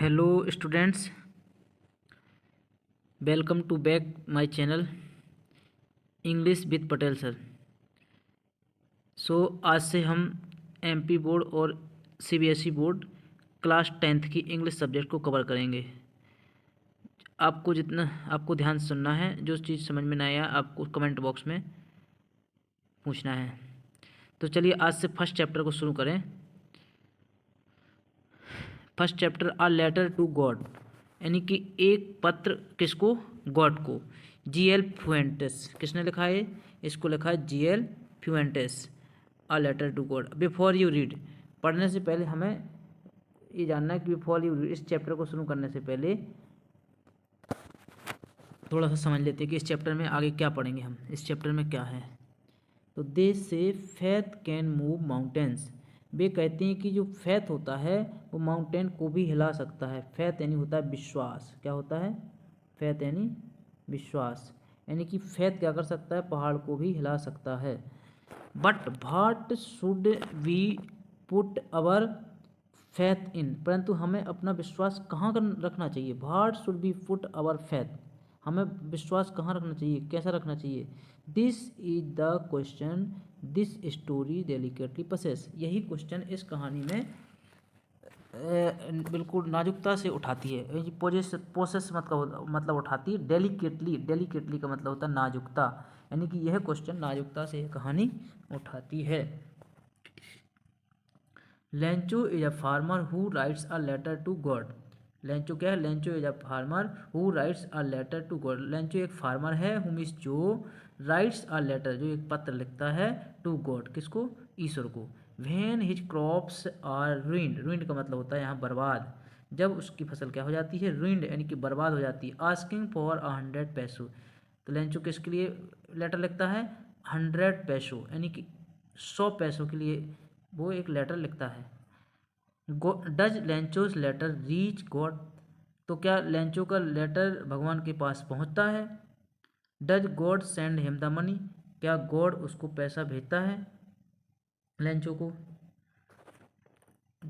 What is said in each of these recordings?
Hello students, welcome to back my channel English with Patel sir. आज से हम MP board और सीबीएसई बोर्ड क्लास 10th की English subject को कवर करेंगे। आपको ध्यान से सुनना है। जो चीज़ समझ में ना आया आपको कमेंट बॉक्स में पूछना है। तो चलिए आज से फर्स्ट चैप्टर को शुरू करें। First chapter a letter to God, यानी कि एक पत्र किसको? गॉड को। जीएल फ्यूएंटेस किसने लिखा है? इसको लिखा है G L Fuentes. A letter to God. Before you read, पढ़ने से पहले हमें ये जानना है कि बिफोर यू रीड, इस चैप्टर को शुरू करने से पहले थोड़ा सा समझ लेते हैं कि इस चैप्टर में आगे क्या पढ़ेंगे हम। इस चैप्टर में क्या है? तो दे से फेथ कैन मूव माउंटेन्स। वे कहते हैं कि जो फेथ होता है वो माउंटेन को भी हिला सकता है। फेथ यानी होता है विश्वास। क्या होता है? फेथ यानी विश्वास। यानी कि फेथ क्या कर सकता है? पहाड़ को भी हिला सकता है। But what should we put our faith in, परंतु हमें अपना विश्वास कहाँ रखना चाहिए? What should be put our faith, हमें विश्वास कहाँ रखना चाहिए, कैसा रखना चाहिए? This is the question this story delicately poses. यही क्वेश्चन इस कहानी में बिल्कुल नाजुकता से उठाती है। पोसेस मतलब उठाती है। डेलिकेटली का मतलब होता है नाजुकता, यानी कि यह क्वेश्चन नाजुकता से कहानी उठाती है। Lencho is a farmer who writes a letter to God. Lencho क्या है? Lencho is a farmer who writes a letter to God. Lencho एक फार्मर है हु मीन्स जो राइट्स अ लेटर, जो एक पत्र लिखता है, टू गॉड किसको? ईश्वर को। When his crops are ruined, ruined का मतलब होता है यहाँ बर्बाद। जब उसकी फसल क्या हो जाती है? रुइंड यानी कि बर्बाद हो जाती है। आस्किंग फॉर 100 पैसो, तो लेंचो किसके लिए लेटर लिखता है? 100 पैसो यानी कि 100 पैसों के लिए वो एक लेटर लिखता है। Does Lencho's letter reach God, तो क्या लेंचो का लेटर भगवान के पास पहुंचता है? Does God send him the money, क्या गॉड उसको पैसा भेजता है लेंचो को?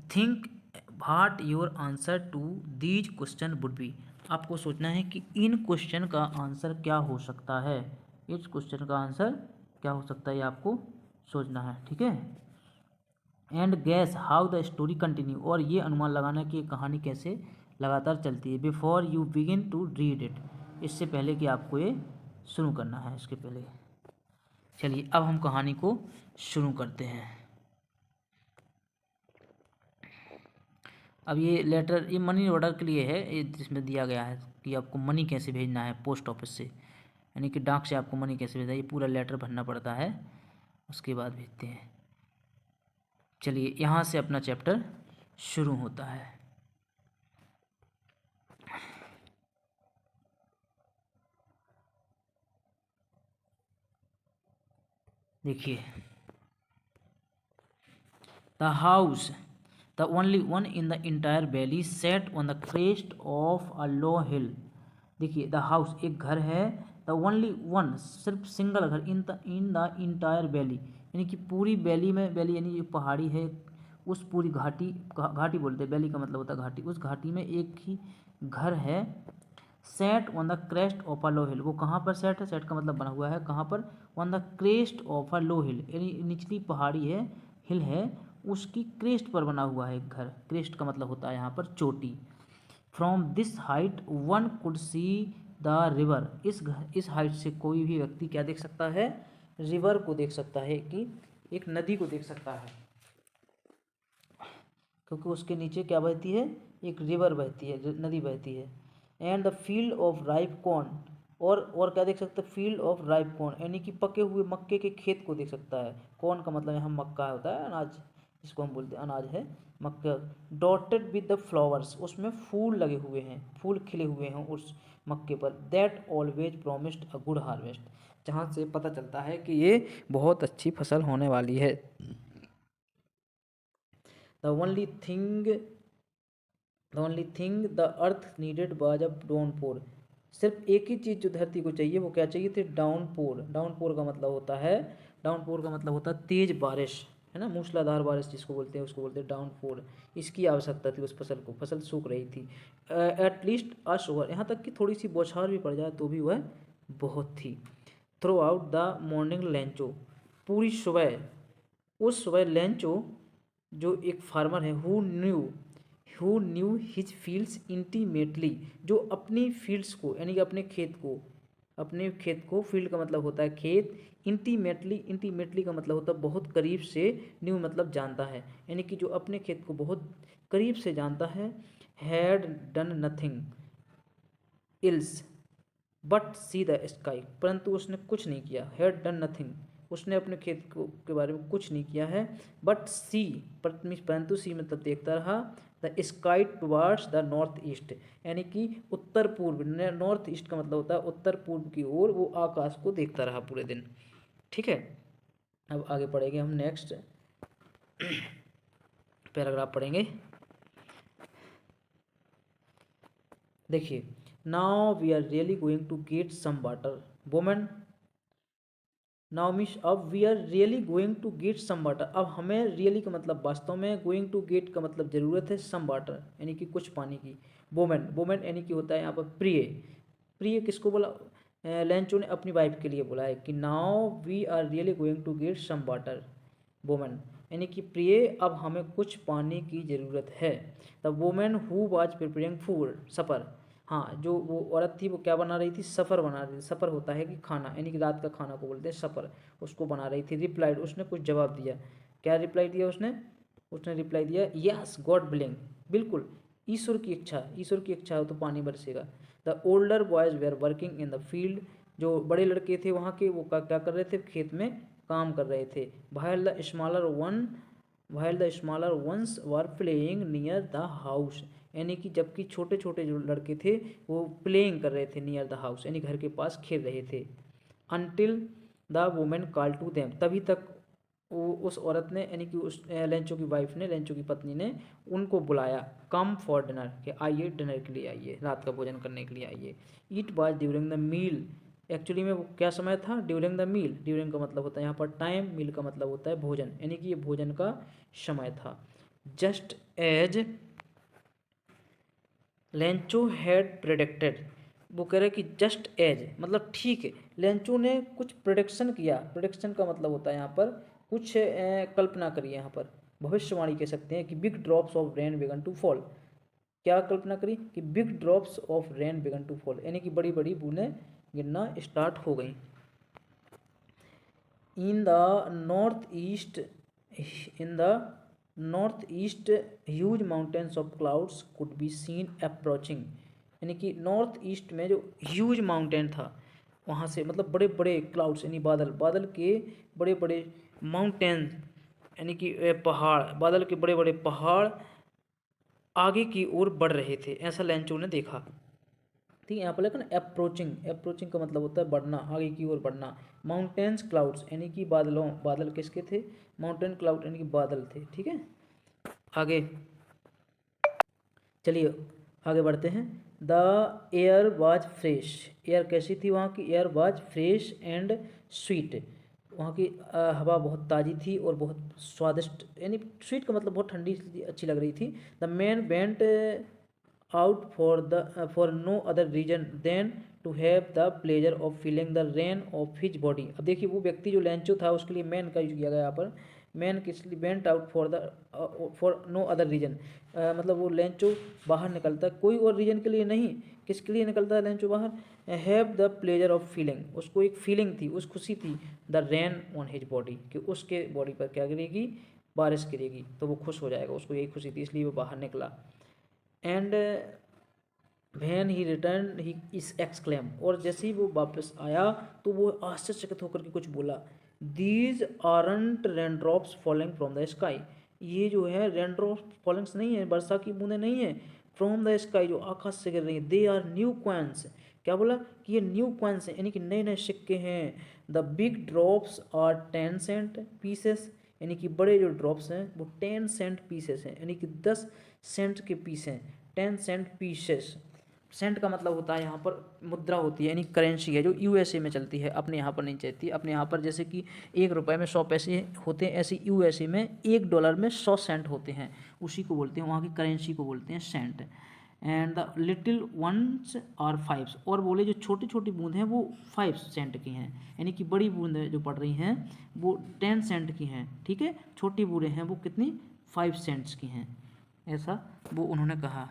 Think what your answer to these question would be, आपको सोचना है कि इन क्वेश्चन का आंसर क्या हो सकता है। इस क्वेश्चन का आंसर क्या हो सकता है, ये आपको सोचना है। ठीक है। And gas how the story continue, और ये अनुमान लगाना कि ये कहानी कैसे लगातार चलती है। Before you begin to read it, इससे पहले कि आपको ये शुरू करना है। इसके पहले चलिए अब हम कहानी को शुरू करते हैं। अब ये लेटर, ये मनी ऑर्डर के लिए है, ये जिसमें दिया गया है कि आपको मनी कैसे भेजना है पोस्ट ऑफिस से, यानी कि डाक से आपको मनी कैसे भेजना है। ये पूरा लेटर भरना पड़ता है, उसके बाद भेजते हैं। चलिए यहाँ से अपना चैप्टर शुरू होता है। देखिए, the house the only one in the entire valley set on the crest of a low hill. देखिए, द हाउस एक घर है, द ओनली वन सिर्फ सिंगल घर, इन द इंटायर वैली यानी कि पूरी वैली में, वैली यानी जो पहाड़ी है, उस पूरी घाटी, घाटी बोलते हैं, वैली का मतलब होता है घाटी, उस घाटी में एक ही घर है। Set on the crest of a low hill, वो कहाँ पर सेट है? सेट का मतलब बना हुआ है कहाँ पर? On the crest of a low hill, यानी निचली पहाड़ी है, हिल है, उसकी क्रेस्ट पर बना हुआ है एक घर। क्रेस्ट का मतलब होता है यहाँ पर चोटी। From this height one could see the river, इस हाइट से कोई भी व्यक्ति क्या देख सकता है? रिवर को देख सकता है, कि एक नदी को देख सकता है, क्योंकि उसके नीचे क्या बहती है? एक रिवर बहती है, नदी बहती है। And the field of ripe corn, और क्या देख सकते हैं? फील्ड ऑफ राइप कॉर्न यानी कि पके हुए मक्के के खेत को देख सकता है। कॉर्न का मतलब यहाँ मक्का होता है, अनाज जिसको हम बोलते हैं, अनाज है मक्का। डॉटेड विद द फ्लावर्स, उसमें फूल लगे हुए हैं, फूल खिले हुए हैं उस मक्के पर। That always promised a good harvest, जहाँ से पता चलता है कि ये बहुत अच्छी फसल होने वाली है। The only thing the earth needed was a downpour, सिर्फ एक ही चीज़ जो धरती को चाहिए, वो क्या चाहिए थी? डाउनपोर। डाउनपोर का मतलब होता है तेज बारिश, है ना, मूसलाधार बारिश जिसको बोलते हैं उसको बोलते हैं डाउनफॉल, इसकी आवश्यकता थी उस फसल को, फसल सूख रही थी। एटलीस्ट अ शोवर, यहाँ तक कि थोड़ी सी बौछार भी पड़ जाए तो भी वह बहुत थी। Through out the morning Lencho, पूरी सुबह, उस सुबह लेंचो जो एक फार्मर है, who knew his fields intimately, जो अपनी फील्ड्स को यानी कि अपने खेत को, फील्ड का मतलब होता है खेत, इंटीमेटली का मतलब होता है बहुत करीब से, न्यू मतलब जानता है, यानी कि जो अपने खेत को बहुत करीब से जानता है। Had done nothing ills but see the sky, परंतु उसने कुछ नहीं किया। हैड डन नथिंग, उसने अपने खेत को के बारे में कुछ नहीं किया है। बट सी, परंतु सी मतलब देखता रहा the sky towards the north east, यानी कि उत्तर पूर्व, नॉर्थ ईस्ट का मतलब होता है उत्तर पूर्व की ओर, वो आकाश को देखता रहा पूरे दिन। ठीक है, अब आगे पढ़ेंगे हम, नेक्स्ट पैराग्राफ पढ़ेंगे। देखिए, now we are really going to get some water women, now miss अब we are really going to get some water, अब हमें रियली का मतलब वास्तव में, गोइंग टू गेट का मतलब ज़रूरत है सम वाटर यानी कि कुछ पानी की। वोमेन यानी कि होता है यहाँ पर प्रिय, प्रिय किसको बोला, लेंचो ने अपनी वाइफ के लिए बोला है कि now we are really going to get some water women, यानी कि प्रिय अब हमें कुछ पानी की ज़रूरत है। The women who was preparing food supper, हाँ जो वो औरत थी वो क्या बना रही थी, सफ़र बना रही थी। सफ़र होता है कि खाना, यानी कि रात का खाना को बोलते हैं सफ़र, उसको बना रही थी। रिप्लाइड, उसने कुछ जवाब दिया। क्या रिप्लाई दिया उसने, उसने रिप्लाई दिया यस गॉड विलिंग, बिल्कुल ईश्वर की इच्छा, ईश्वर की इच्छा हो तो पानी बरसेगा। The older boys were working in the field, जो बड़े लड़के थे वहाँ के वो क्या कर रहे थे, खेत में काम कर रहे थे। while the smaller ones were playing near the house, यानी कि जबकि छोटे छोटे जो लड़के थे वो प्लेइंग कर रहे थे नियर द हाउस, यानी घर के पास खेल रहे थे। Until the women call to them, तभी तक वो उस औरत ने, यानी कि उस लेंचो की वाइफ ने, लेंचो की पत्नी ने उनको बुलाया, कम फॉर डिनर, कि आइए डिनर के लिए आइए, रात का भोजन करने के लिए आइए। It was during the meal, actually में वो क्या समय था, ड्यूरिंग द मील, ड्यूरिंग का मतलब होता है यहाँ पर टाइम, मील का मतलब होता है भोजन, यानी कि ये भोजन का समय था। Just as Lencho had predicted, वो कह रहे कि जस्ट एज मतलब ठीक है, लेंचो ने कुछ प्रोडिक्शन किया, प्रोडिक्शन का मतलब होता है यहाँ पर कुछ कल्पना करी, यहाँ पर भविष्यवाणी कह सकते हैं कि big drops of rain began to fall, क्या कल्पना करी कि big drops of rain began to fall, यानी कि बड़ी बड़ी बूंदें गिरना स्टार्ट हो गई। In the north east, in the north east huge mountains of clouds could be seen approaching, यानी कि नॉर्थ ईस्ट में जो ह्यूज माउंटेन था वहाँ से मतलब बड़े बड़े क्लाउड्स यानी बादल, बादल के बड़े बड़े माउंटेन, यानी कि पहाड़, बादल के बड़े बड़े पहाड़ आगे की ओर बढ़ रहे थे, ऐसा लेंचो ने देखा। ठीक है, यहाँ पर लिखा ना अप्रोचिंग, अप्रोचिंग का मतलब होता है बढ़ना, आगे की ओर बढ़ना। माउंटेन्स क्लाउड्स यानी कि बादलों, बादल किसके थे, माउंटेन क्लाउड यानी कि बादल थे। ठीक है, आगे चलिए आगे बढ़ते हैं। The air was fresh, air कैसी थी वहाँ की, air was fresh and sweet, वहाँ की हवा बहुत ताज़ी थी और बहुत स्वादिष्ट, यानी स्वीट का मतलब बहुत ठंडी अच्छी लग रही थी। The man went out for no other reason than to have the pleasure of feeling the rain of his body. अब देखिए वो व्यक्ति जो लेंचो था उसके लिए मैन का यूज किया गया यहाँ पर, मैन किस लिए, went out for no other reason, मतलब वो लेंचो बाहर निकलता कोई और रीजन के लिए नहीं, किसके लिए निकलता है लेंचो बाहर, have the pleasure of feeling, उसको एक फीलिंग थी, उस खुशी थी, the rain on his body, कि उसके बॉडी पर क्या गिरेगी, बारिश गिरेगी तो वो खुश हो जाएगा, उसको यही खुशी थी इसलिए वो बाहर निकला। एंड वैन ही रिटर्न ही इस एक्सक्लेम, और जैसे ही वो वापस आया तो वो आश्चर्यचकित होकर के कुछ बोला, these aren't rain drops falling from the sky, ये जो है रेन ड्रॉप्स फॉलिंग्स नहीं है, वर्षा की बूंदें नहीं है, फ्रॉम द स्काई जो आकाश से गिर रही हैं, दे आर न्यू कॉइन्स, क्या बोला कि ये न्यू कॉइन्स हैं यानी कि नए नए सिक्के हैं। The big drops are 10 cent pieces, यानी कि बड़े जो ड्रॉप्स हैं वो 10 सेंट पीसेस हैं, यानी कि 10 सेंट के पीस हैं, 10 सेंट पीसेस। सेंट का मतलब होता है यहाँ पर मुद्रा होती है, यानी करेंसी है जो यूएसए में चलती है, अपने यहाँ पर नहीं चलती। अपने यहाँ पर जैसे कि 1 रुपये में 100 पैसे होते हैं, ऐसे यूएसए में $1 में 100 सेंट होते हैं, उसी को बोलते हैं, वहाँ की करेंसी को बोलते हैं cent. And the little ones are 5, और बोले जो छोटी छोटी बूंद हैं वो 5 सेंट की हैं, यानी कि बड़ी बूंदें जो पड़ रही हैं वो 10 सेंट की हैं, ठीक है। छोटी बूंदें हैं वो कितनी 5 सेंट्स की हैं, ऐसा वो उन्होंने कहा।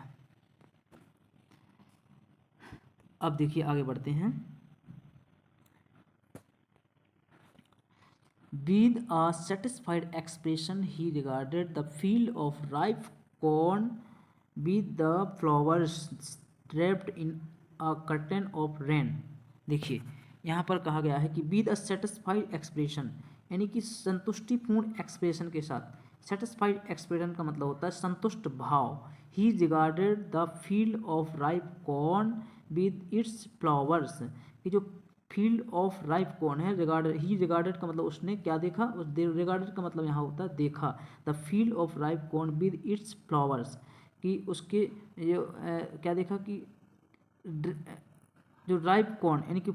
अब देखिए आगे बढ़ते हैं। With a satisfied expression, he regarded the field of ripe corn with the flowers draped in a curtain of rain। देखिए यहाँ पर कहा गया है कि with a satisfied expression, यानी कि संतुष्टिपूर्ण एक्सप्रेशन के साथ। सेटिस्फाइड एक्सप्रेशन का मतलब होता है संतुष्ट भाव। ही regarded the field of ripe corn with its flowers, कि जो फील्ड ऑफ राइप कॉर्न है, रिगार्डेड, ही रिगार्डेड का मतलब उसने क्या देखा, उस रिगार्डेड का मतलब यहाँ होता है देखा। The field of ripe corn with its flowers, कि उसके ये क्या देखा कि जो राइप कॉर्न यानी कि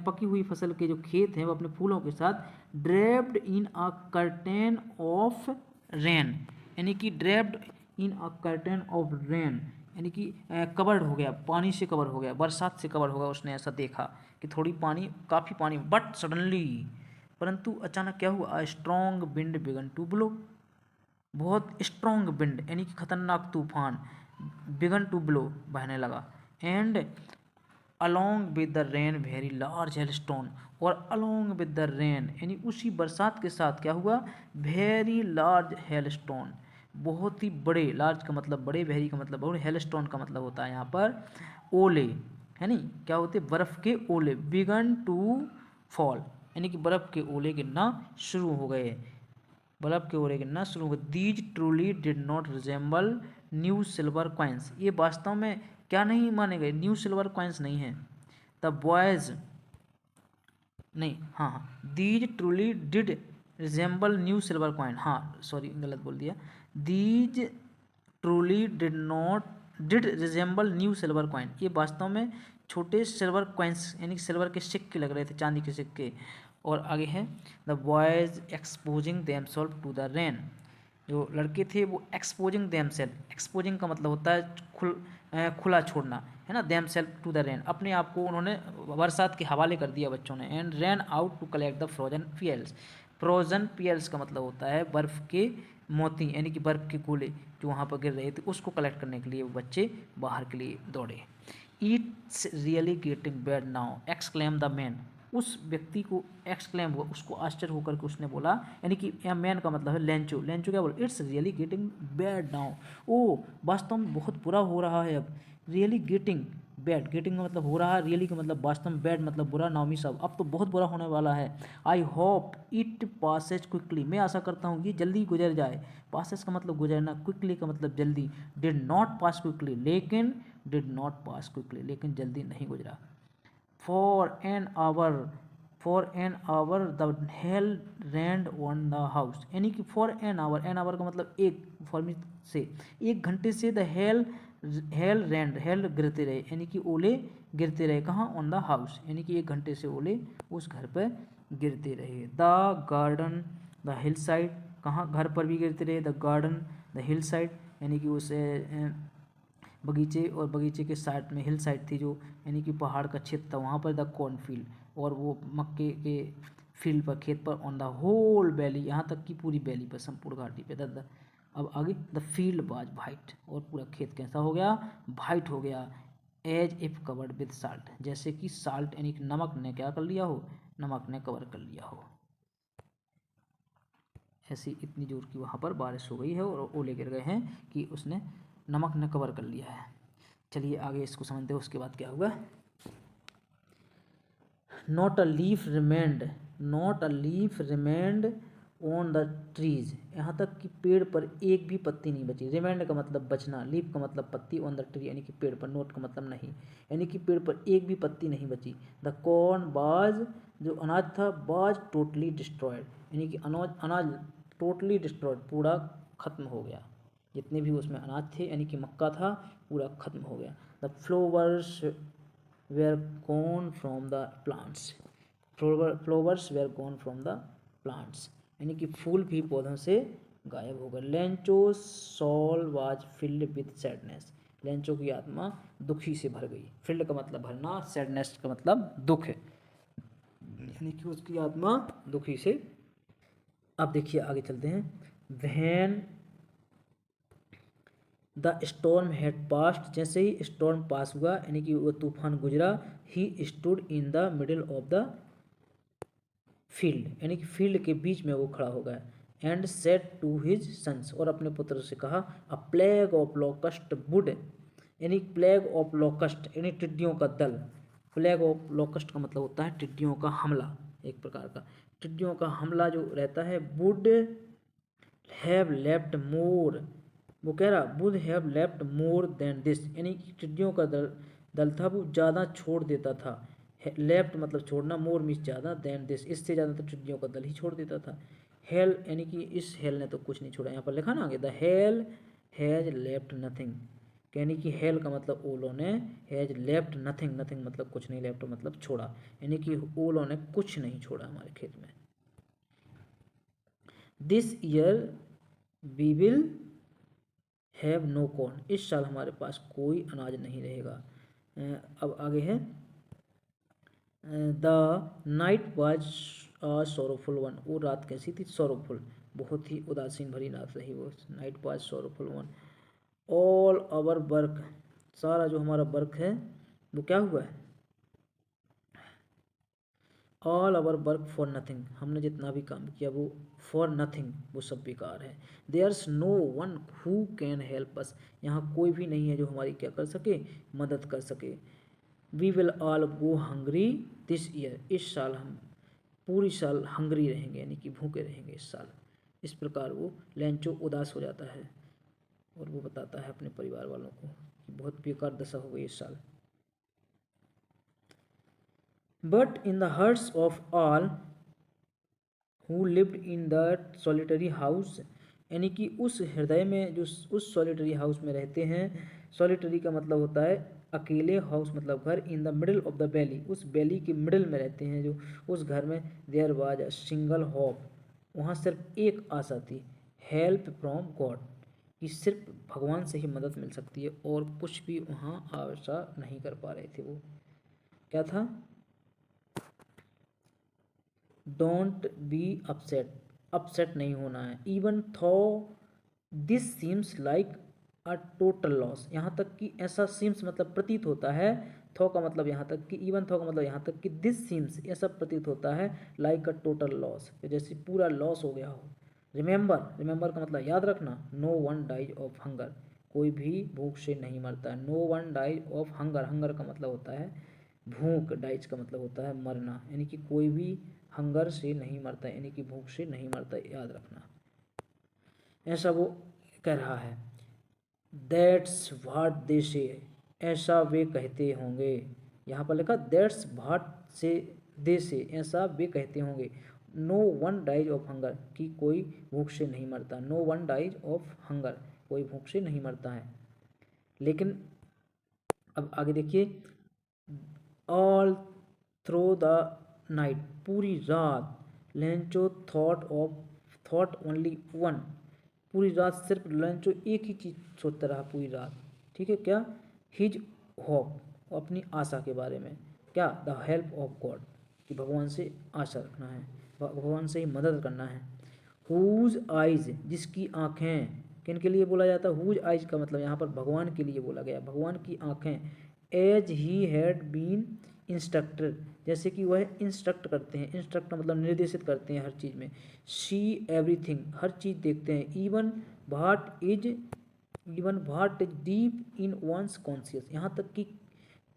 पकी हुई फसल के जो खेत हैं वो अपने फूलों के साथ draped in a curtain of rain, यानी कि draped in a curtain of rain, यानी कि कवर्ड हो गया, पानी से कवर हो गया, बरसात से कवर हो गया। उसने ऐसा देखा कि थोड़ी पानी, काफ़ी पानी, बट सडनली, परंतु अचानक क्या हुआ, a strong wind began to blow, बहुत स्ट्रॉन्ग विंड यानी कि खतरनाक तूफान, बिगन टू ब्लो बहने लगा। And along with the rain very large hailstone, और अलोंग विद द रेन यानी उसी बरसात के साथ क्या हुआ, वेरी लार्ज हेलस्टोन, बहुत ही बड़े, लार्ज का मतलब बड़े, वेरी का मतलब बड़े, हेलस्टोन का मतलब होता है यहाँ पर ओले, है नहीं, क्या होते, बर्फ़ के ओले। बिगन टू फॉल यानी कि बर्फ़ के ओले गिरना शुरू हो गए, बर्फ़ के ओले गिरना शुरू हो गए। These truly did not resemble new silver coins, ये वास्तव में क्या नहीं माने गए, न्यू सिल्वर कॉइन्स नहीं है। द बॉयज़, नहीं, हाँ, these truly did resemble new silver coin, हाँ सॉरी गलत बोल दिया। These truly did resemble new silver coin, ये वास्तव में छोटे सिल्वर कॉइन्स यानी कि सिल्वर के सिक्के लग रहे थे, चांदी के सिक्के। और आगे है the boys exposing themselves to the rain, जो लड़के थे वो एक्सपोजिंग देमसेल्फ, एक्सपोजिंग का मतलब होता है खुला छोड़ना, है ना, देमसेल्फ टू द रेन, अपने आप को उन्होंने बरसात के हवाले कर दिया बच्चों ने। And ran out to collect the frozen pearls, frozen pearls का मतलब होता है बर्फ़ के मोती, यानी कि बर्फ़ के गोले जो वहाँ पर गिर रहे थे उसको कलेक्ट करने के लिए वो बच्चे बाहर के लिए दौड़े। It's really getting bad now exclaim the man, उस व्यक्ति को एक्सक्लेम हुआ, उसको आश्चर्य होकर के उसने बोला, यानी कि मैन का मतलब है लेंचो, लेंचो क्या बोला, it's really getting bad now, ओ वास्तव में बहुत बुरा हो रहा है अब। रियली गेटिंग बैड, गेटिंग का मतलब हो रहा है, रियली का मतलब वास्तव में, बैड मतलब बुरा, नाउमी सब, अब तो बहुत बुरा होने वाला है। I hope it Passage quickly, मैं आशा करता हूँ कि जल्दी गुजर जाए। पासेज का मतलब गुजरना, क्विकली का मतलब जल्दी। डिड नॉट पास क्विकली, लेकिन डिड नॉट पास क्विकली, लेकिन जल्दी नहीं गुजरा। For an hour the hail rained on the house, यानी कि for an hour, an hour का मतलब एक, फॉर से 1 घंटे से द हेल रेंड, हेल गिरते रहे, यानी कि ओले गिरते रहे, कहाँ, ऑन द हाउस, यानी कि 1 घंटे से ओले उस घर पर गिरते रहे। The garden the hill side, कहाँ, घर पर भी गिरते रहे, the garden the hill side, यानी कि उस बगीचे, और बगीचे के साइड में हिल साइड थी जो, यानी कि पहाड़ का क्षेत्र था, वहाँ पर द कॉर्नफील्ड, और वो मक्के के फील्ड पर, खेत पर। ऑन द होल वैली, यहाँ तक कि पूरी वैली पर, संपूर्ण घाटी पे। अब आगे द फील्ड वाज वाइट, और पूरा खेत कैसा हो गया, वाइट हो गया। As if covered with salt, जैसे कि साल्ट यानी कि नमक ने क्या कर लिया हो, नमक ने कवर कर लिया हो। ऐसी इतनी जोर की वहाँ पर बारिश हो गई है और ओले गिर गए हैं कि उसने, नमक ने कवर कर लिया है। चलिए आगे इसको समझते हैं, उसके बाद क्या हुआ। Not a leaf remained, not a leaf remained on the trees, यहाँ तक कि पेड़ पर एक भी पत्ती नहीं बची। रिमेंड का मतलब बचना, लीफ का मतलब पत्ती, ऑन द ट्री यानी कि पेड़ पर, नोट का मतलब नहीं, यानी कि पेड़ पर एक भी पत्ती नहीं बची। द कॉर्न बाज, जो अनाज था, बाज टोटली डिस्ट्रॉयड, यानी कि अनाज टोटली डिस्ट्रॉयड, पूरा खत्म हो गया, जितने भी उसमें अनाज थे यानी कि मक्का था पूरा खत्म हो गया। The flowers were gone from the plants, flowers were gone from the plants यानी कि फूल भी पौधों से गायब हो गए। Lencho soul was filled with sadness, Lencho की आत्मा दुखी से भर गई। फिल्ड का मतलब भरना, सैडनेस का मतलब दुख है, यानी कि उसकी आत्मा दुखी से। अब देखिए आगे चलते हैं। When the storm had passed, जैसे ही स्टॉर्म पास हुआ यानी कि वो तूफान गुजरा, he stood in the middle of the field यानी कि फील्ड के बीच में वो खड़ा हो गया। And said to his sons, और अपने पुत्र से कहा, a plague of locust would, यानी प्लेग ऑफ लोकस्ट यानी टिड्डियों का दल। प्लेग ऑफ लोकस्ट का मतलब होता है टिड्डियों का हमला, एक प्रकार का टिड्डियों का हमला जो रहता है। वुड हैव लेफ्ट मोर, वो कह रहा would have left more than this, यानी कि टिड्डियों का दल था वो ज़्यादा छोड़ देता था। लेफ्ट मतलब छोड़ना, मोर मीन्स ज़्यादा, देन दिस इससे ज़्यादा तो टिड्डियों का दल ही छोड़ देता था। हेल यानी कि इस हेल ने तो कुछ नहीं छोड़ा, यहाँ पर लिखा ना आगे, the hell has left nothing, यानी कि हेल का मतलब ओलों ने, हैज लेफ्ट नथिंग, नथिंग मतलब कुछ नहीं, लेफ्ट मतलब छोड़ा, यानी कि ओलों ने कुछ नहीं छोड़ा हमारे खेत में। This year we will have no corn, इस साल हमारे पास कोई अनाज नहीं रहेगा। अब आगे है, the night was a sorrowful one, वो रात कैसी थी, सोरोफुल, बहुत ही उदासीन भरी रात रही वो। Night was sorrowful one. All our work, सारा जो हमारा वर्क है वो क्या हुआ है, all our work for nothing, हमने जितना भी काम किया वो फॉर नथिंग, वो सब बेकार है। There's no one who can help us, यहाँ कोई भी नहीं है जो हमारी क्या कर सके, मदद कर सके। We will all go hungry this year, इस साल हम पूरी साल हंग्री रहेंगे यानी कि भूखे रहेंगे इस साल। इस प्रकार वो लेंचो उदास हो जाता है और वो बताता है अपने परिवार वालों को कि बहुत बेकार दशा हो गई इस साल। But in the hearts of all who lived in the solitary house, यानी कि उस हृदय में जो उस सॉलिटरी हाउस में रहते हैं, सॉलिटरी का मतलब होता है अकेले, हाउस मतलब घर, in the middle of the valley, उस वैली के मिडिल में रहते हैं जो उस घर में, there was a single hope, वहाँ सिर्फ एक आशा थी, हेल्प फ्रॉम गॉड, कि सिर्फ भगवान से ही मदद मिल सकती है, और कुछ भी वहाँ आशा नहीं कर पा रहे थे। वो क्या था, डोंट बी अपसेट, अपसेट नहीं होना है, इवन थो this seems like a total loss, यहाँ तक कि ऐसा सीम्स मतलब प्रतीत होता है, थो का मतलब यहाँ तक कि, इवन थो का मतलब यहाँ तक कि, दिस सीम्स ऐसा प्रतीत होता है, लाइक अ टोटल लॉस, जैसे पूरा लॉस हो गया हो। रिमेंबर, रिमेंबर का मतलब याद रखना, no one dies of hunger, कोई भी भूख से नहीं मरता है। No one dies of hunger, hunger का मतलब होता है भूख, डाइज का मतलब होता है मरना, यानी कि कोई भी हंगर से नहीं मरता, यानी कि भूख से नहीं मरता, याद रखना, ऐसा वो कह रहा है। दैट्स व्हाट दे से, ऐसा वे कहते होंगे, यहाँ पर लिखा दैट्स व्हाट से दे से, ऐसा वे कहते होंगे। No one dies of hunger, कि कोई भूख से नहीं मरता, no one dies of hunger, कोई भूख से नहीं मरता है। लेकिन अब आगे देखिए, ऑल थ्रू द नाइट, पूरी रात, लेंचो थॉट ओनली वन, पूरी रात सिर्फ लेंचो एक ही चीज़ सोचता रहा पूरी रात, ठीक है, क्या, हिज होप, अपनी आशा के बारे में, क्या, द हेल्प ऑफ गॉड, कि भगवान से आशा रखना है, भगवान से ही मदद करना है। हुज आइज, जिसकी आँखें, किन के लिए बोला जाता है, हुज आइज का मतलब यहाँ पर भगवान के लिए बोला गया, भगवान की आँखें, as he had been instructor, जैसे कि वह इंस्ट्रक्ट करते हैं, इंस्ट्रक्ट मतलब निर्देशित करते हैं हर चीज़ में, सी एवरीथिंग, हर चीज़ देखते हैं, even what is deep in one's conscious, यहाँ तक कि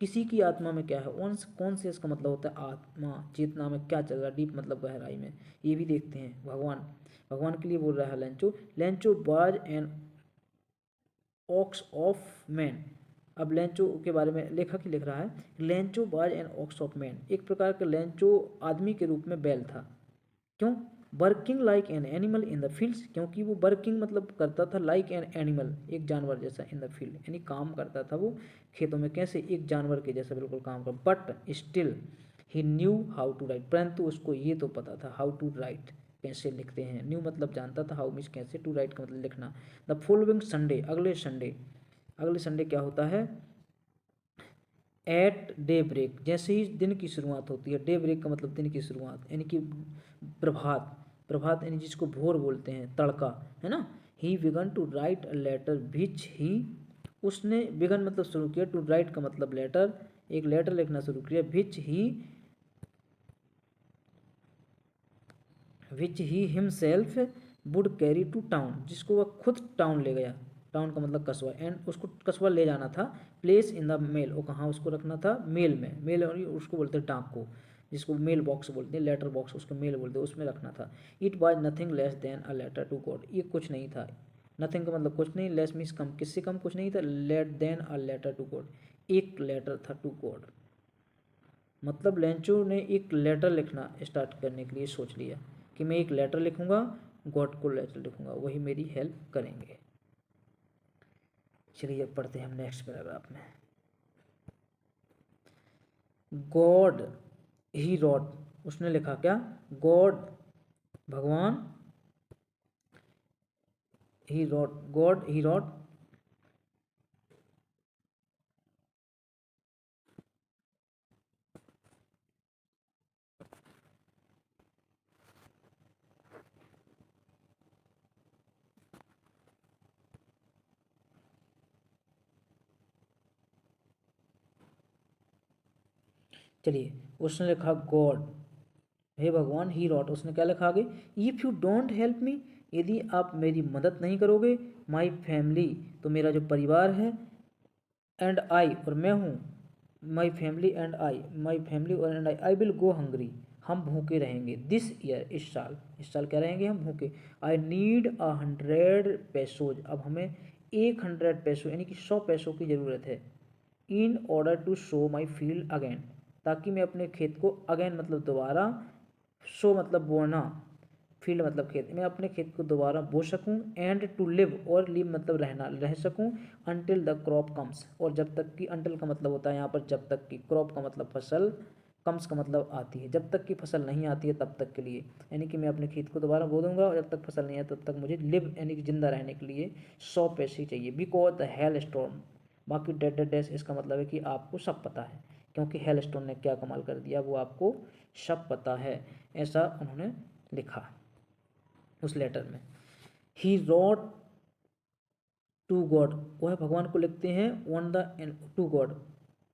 किसी की आत्मा में क्या है, वंस कॉन्शियस का मतलब होता है आत्मा, चेतना में क्या चल रहा है, डीप मतलब गहराई में, ये भी देखते हैं भगवान, भगवान के लिए बोल रहा है लेंचो। लेंचो बाज एन ऑक्स ऑफ मैन, अब लेंचो के बारे में लेखक ही लिख रहा है, लेंचो बाज एन ऑक्स ऑफ मैन, एक प्रकार का लेंचो आदमी के रूप में बैल था, क्यों, working like an animal in the fields, क्योंकि वो वर्किंग मतलब करता था लाइक एन एनिमल, एक जानवर जैसा, इन द फील्ड यानी काम करता था वो खेतों में, कैसे, एक जानवर के जैसा बिल्कुल काम कर। But still he knew how to write, परंतु उसको ये तो पता था हाउ टू राइट, कैसे लिखते हैं। न्यू मतलब जानता था, हाउ मीन्स कैसे, टू राइट का मतलब लिखना। द फॉलोइंग संडे, अगले संडे, अगले संडे क्या होता है, एट डे ब्रेक, जैसे ही दिन की शुरुआत होती है, डे ब्रेक का मतलब दिन की शुरुआत, यानी कि प्रभात, प्रभात यानी जिसको भोर बोलते हैं, तड़का, है ना। He began to write a letter which he, उसने बिगन मतलब शुरू किया, टू राइट का मतलब लेटर, एक लेटर लिखना शुरू किया, which he himself would carry to town, जिसको वह खुद टाउन ले गया, टाउन का मतलब कस्बा, एंड उसको कस्बा ले जाना था, प्लेस इन द मेल, और कहाँ उसको रखना था, मेल में, मेल और उसको बोलते हैं डाक को, जिसको मेल बॉक्स बोलते हैं, लेटर बॉक्स उसको मेल बोलते हैं, उसमें रखना था। It was nothing less than a letter to God, ये कुछ नहीं था, नथिंग का मतलब कुछ नहीं, लेस मीन्स कम, किससे कम कुछ नहीं था, let than a letter to God, एक लेटर था टू गॉड, मतलब लेंचो ने एक लेटर लिखना स्टार्ट करने के लिए सोच लिया कि मैं एक लेटर लिखूंगा, गॉड को लेटर लिखूंगा, वही मेरी हेल्प करेंगे। चलिए अब पढ़ते हैं हम नेक्स्ट पैराग्राफ में। गॉड ही रॉट, उसने लिखा क्या, गॉड, भगवान, ही रॉट, गॉड ही रॉट, चलिए उसने लिखा गॉड, हे भगवान, ही रॉट, उसने क्या लिखा आगे, if you don't help me, यदि आप मेरी मदद नहीं करोगे, माई फैमिली, तो मेरा जो परिवार है, एंड आई, और मैं हूँ, my family and I, my family और and I will go hungry, हम भूखे रहेंगे, दिस ईयर, इस साल क्या रहेंगे हम भूखे। आई नीड 100 पैसोज, अब हमें 100 पैसों यानी कि 100 पैसों की ज़रूरत है, in order to sow my field again, ताकि मैं अपने खेत को, अगेन मतलब दोबारा, शो मतलब बोना, फील्ड मतलब खेत, मैं अपने खेत को दोबारा बो सकूं, एंड टू लिव, और लिव मतलब रहना, रह सकूं, अनटिल द क्रॉप कम्स, और जब तक कि, अनटिल का मतलब होता है यहाँ पर जब तक कि, क्रॉप का मतलब फसल, कम्स का मतलब आती है, जब तक कि फसल नहीं आती है तब तक के लिए, यानी कि मैं अपने खेत को दोबारा बो दूंगा, और जब तक फसल नहीं आती तब तक मुझे लिव यानी कि जिंदा रहने के लिए 100 पैसे चाहिए। बिकॉज द हेल स्टॉर्म, बाकी डेड डेड डैश इसका मतलब है कि आपको सब पता है, क्योंकि हेल स्टोन ने क्या कमाल कर दिया वो आपको सब पता है, ऐसा उन्होंने लिखा उस लेटर में। ही रॉट टू गॉड, वह भगवान को लिखते हैं on the, to God,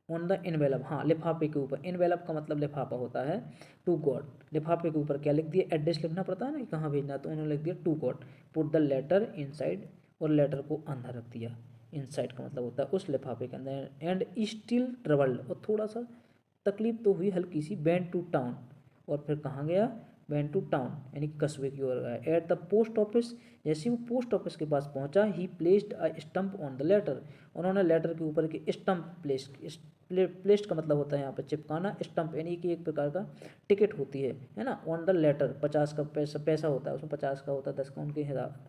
on the envelope, हाँ लिफाफे के ऊपर, एनवेलप का मतलब लिफाफा होता है, टू गॉड, लिफाफे के ऊपर क्या लिख दिया, एड्रेस लिखना पड़ता है ना कि कहाँ भेजना, तो उन्होंने लिख दिया to God, put the letter inside, और लेटर को अंदर रख दिया, इनसाइड का मतलब होता है उस लिफाफे के अंदर, एंड स्टिल ट्रबल्ड, और थोड़ा सा तकलीफ तो हुई हल्की सी, वेंट टू टाउन, और फिर कहाँ गया, वेंट टू टाउन यानी कि कस्बे की ओर गया, एट द पोस्ट ऑफिस, जैसे ही वो पोस्ट ऑफिस के पास पहुंचा, he placed a stamp on the letter, उन्होंने लेटर के ऊपर की स्टम्प प्लेस्ड का मतलब होता है यहाँ पर चिपकाना, स्टम्प यानी कि एक प्रकार का टिकट होती है ना, ऑन द लेटर, 50 का पैसा होता है उसमें, 50 का होता है, 10 का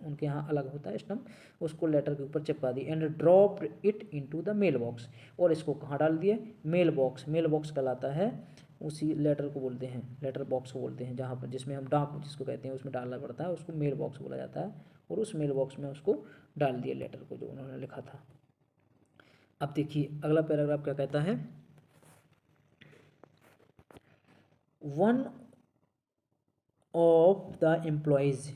उनके यहाँ अलग होता है स्टम्प, उसको लेटर के ऊपर चिपका दी, and drop it into the mail box, और इसको कहाँ डाल दिया, मेल बॉक्स, मेल बॉक्स कहलाता है उसी लेटर को बोलते हैं, लेटर बॉक्स को बोलते हैं, जहाँ पर जिसमें हम डाक जिसको कहते हैं उसमें डालना पड़ता है, उसको मेल बॉक्स बोला जाता है, और उस मेल बॉक्स में उसको डाल दिया लेटर को जो उन्होंने लिखा था। अब देखिए अगला पैराग्राफ क्या कहता है, वन ऑफ द एम्प्लॉयज़,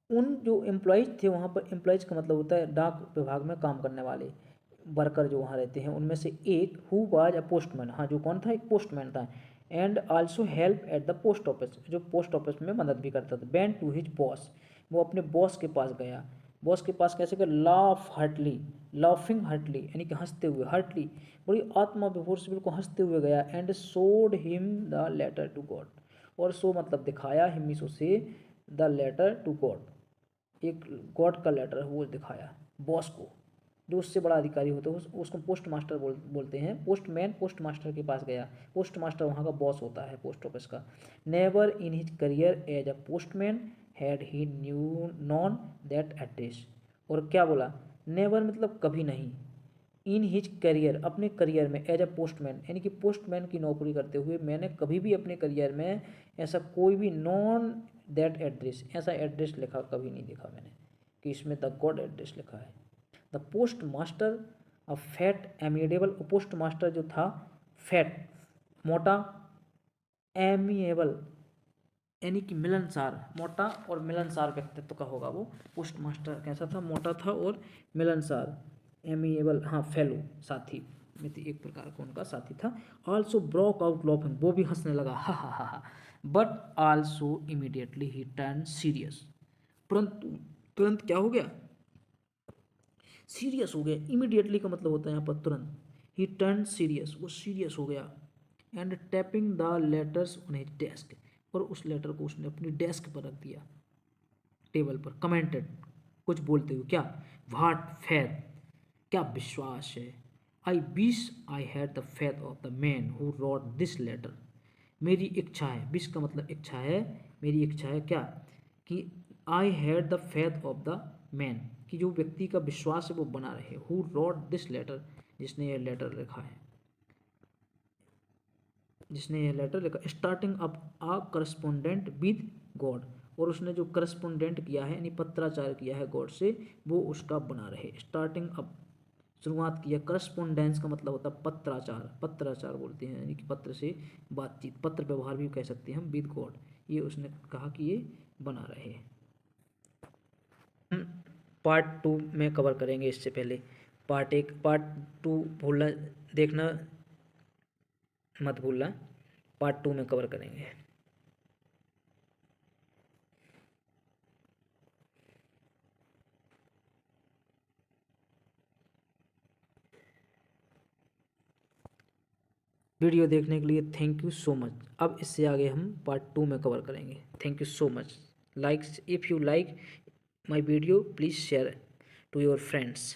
उन जो एम्प्लॉयज़ थे वहाँ पर, एम्प्लॉयज़ का मतलब होता है डाक विभाग में काम करने वाले वर्कर जो वहाँ रहते हैं, उनमें से एक, हु वाज अ पोस्टमैन, हाँ जो कौन था, एक पोस्टमैन था, and also help at the post office, जो पोस्ट ऑफिस में मदद भी करता था, वेंट टू हिज बॉस, वो अपने बॉस के पास गया, बॉस के पास कैसे गया, लाफ हार्टली, लाफिंग हार्टली यानी कि हंसते हुए, हार्टली बड़ी आत्मा विभोर से बिल्कुल हंसते हुए गया, and showed him the letter to God, और सो मतलब दिखाया, हिमिस उसे, द लेटर टू गॉड, एक गॉड का लेटर है वो दिखाया बॉस को, जो उससे बड़ा अधिकारी होता है उसको पोस्ट मास्टर बोलते हैं। पोस्टमैन पोस्ट मास्टर के पास गया, पोस्ट मास्टर वहाँ का बॉस होता है पोस्ट ऑफिस का। Never in his career as a postman had he knew known that address. और क्या बोला, नेवर मतलब कभी नहीं, इन हिज करियर अपने करियर में, एज अ पोस्टमैन यानी कि पोस्टमैन की नौकरी करते हुए मैंने कभी भी अपने करियर में ऐसा कोई भी नॉन दैट एड्रेस, ऐसा एड्रेस लिखा कभी नहीं देखा मैंने कि इसमें द गॉड एड्रेस लिखा है। The post master a fat amiable, post master जो था फैट मोटा, एमिएबल यानी कि मिलनसार, मोटा और मिलनसार व्यक्तित्व का होगा वो। पोस्ट मास्टर कैसा था, मोटा था और मिलनसार, एमिएबल हाँ फेलो साथी में से एक प्रकार का उनका साथी था। आल्सो ब्रोक आउट लॉफिंग, वो भी हंसने लगा हा हा हा हा। But also immediately he turn serious, परंतु तुरंत क्या हो गया, सीरियस हो गया। इमीडिएटली का मतलब होता है यहाँ पर तुरंत। ही टर्न सीरियस, वो सीरियस हो गया। And tapping the letters on his desk, और उस लेटर को उसने अपनी डेस्क पर रख दिया, टेबल पर। कमेंटेड, कुछ बोलते हुए, क्या, व्हाट फेथ, क्या विश्वास है। I wish I had the faith of the man who wrote this letter, मेरी इच्छा है, विश का मतलब इच्छा है, मेरी इच्छा है क्या, कि आई had the faith of the man, कि जो व्यक्ति का विश्वास है वो बना रहे, हु रोट दिस लेटर, जिसने यह लेटर लिखा है, जिसने यह लेटर लिखा, starting up a correspondent with God, और उसने जो करस्पोंडेंट किया है यानी पत्राचार किया है गॉड से, वो उसका बना रहे। स्टार्टिंग अप शुरुआत किया, करस्पोंडेंस का मतलब होता है पत्राचार, पत्राचार बोलते हैं यानी कि पत्र से बातचीत, पत्र व्यवहार भी कह सकते हैं हम, विद गॉड, ये उसने कहा कि ये बना रहे। हम पार्ट 2 में कवर करेंगे, इससे पहले पार्ट 1 पार्ट 2 भूलना, देखना मत भूलना, पार्ट 2 में कवर करेंगे। वीडियो देखने के लिए थैंक यू सो मच। अब इससे आगे हम पार्ट 2 में कवर करेंगे। Thank you so much. Like, if you like my video please share to your friends.